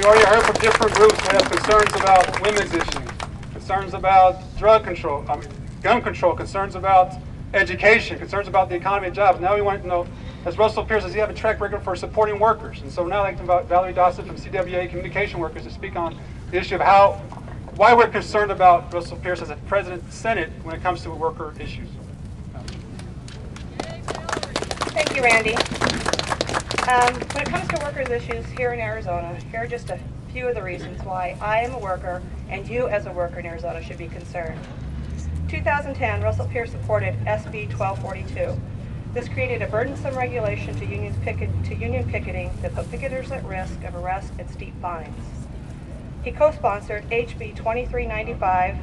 you already heard from different groups that have concerns about women's issues, concerns about gun control, concerns about education, concerns about the economy and jobs. Now we want to know, as Russell Pierce, does he have a track record for supporting workers? And so now I'd like to invite Valerie Dawson from CWA Communication Workers to speak on the issue of why we're concerned about Russell Pierce as a president of the Senate when it comes to worker issues. Thank you, Randy. When it comes to workers' issues here in Arizona, here are just a few of the reasons why I am a worker and you as a worker in Arizona should be concerned. 2010, Russell Pierce supported SB 1242. This created a burdensome regulation to union picketing that put picketers at risk of arrest and steep fines. He co-sponsored HB 2395,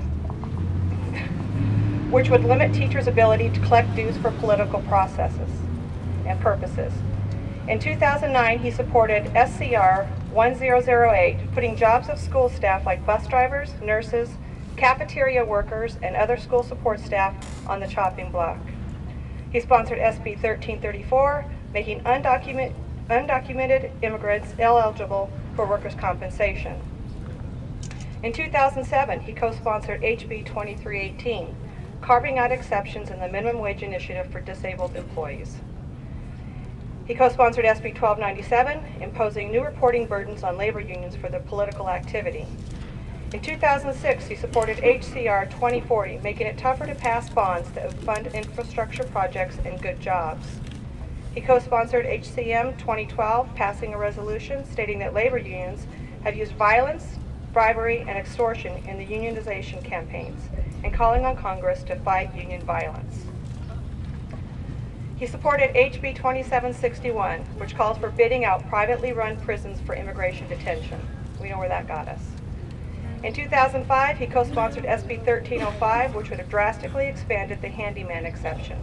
which would limit teachers' ability to collect dues for political processes and purposes. In 2009, he supported SCR 1008, putting jobs of school staff like bus drivers, nurses, cafeteria workers, and other school support staff on the chopping block. He sponsored SB 1334, making undocumented immigrants eligible for workers' compensation. In 2007, he co-sponsored HB 2318, carving out exceptions in the minimum wage initiative for disabled employees. He co-sponsored SB 1297, imposing new reporting burdens on labor unions for their political activity. In 2006, he supported HCR 2040, making it tougher to pass bonds that would fund infrastructure projects and good jobs. He co-sponsored HCM 2012, passing a resolution stating that labor unions have used violence, bribery, and extortion in the unionization campaigns, and calling on Congress to fight union violence. He supported HB 2761, which calls for bidding out privately run prisons for immigration detention. We know where that got us. In 2005, he co-sponsored SB 1305, which would have drastically expanded the handyman exception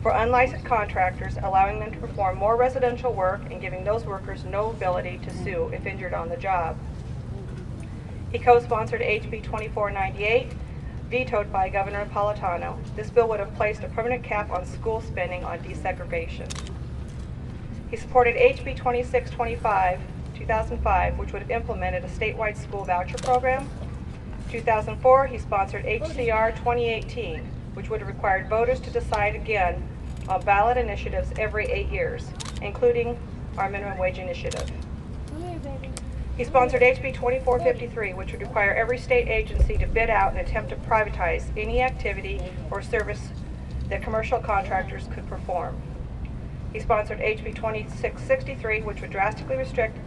for unlicensed contractors, allowing them to perform more residential work and giving those workers no ability to sue if injured on the job. He co-sponsored HB 2498, vetoed by Governor Napolitano. This bill would have placed a permanent cap on school spending on desegregation. He supported HB 2625, 2005, which would have implemented a statewide school voucher program. 2004, he sponsored HCR 2018, which would have required voters to decide again on ballot initiatives every 8 years, including our minimum wage initiative. He sponsored HB 2453, which would require every state agency to bid out and attempt to privatize any activity or service that commercial contractors could perform. He sponsored HB 2663, which would drastically restrict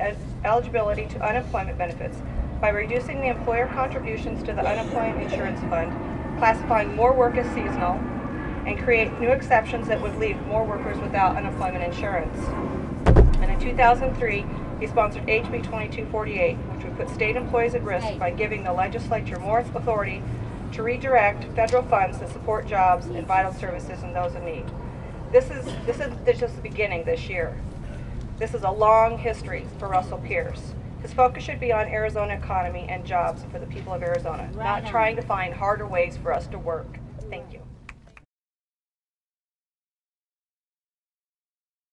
eligibility to unemployment benefits by reducing the employer contributions to the unemployment insurance fund, classifying more work as seasonal, and create new exceptions that would leave more workers without unemployment insurance. And in 2003, he sponsored HB 2248, which would put state employees at risk by giving the legislature more authority to redirect federal funds to support jobs and vital services in those in need. This is just the beginning this year. This is a long history for Russell Pierce. His focus should be on Arizona economy and jobs for the people of Arizona, not trying to find harder ways for us to work. Thank you.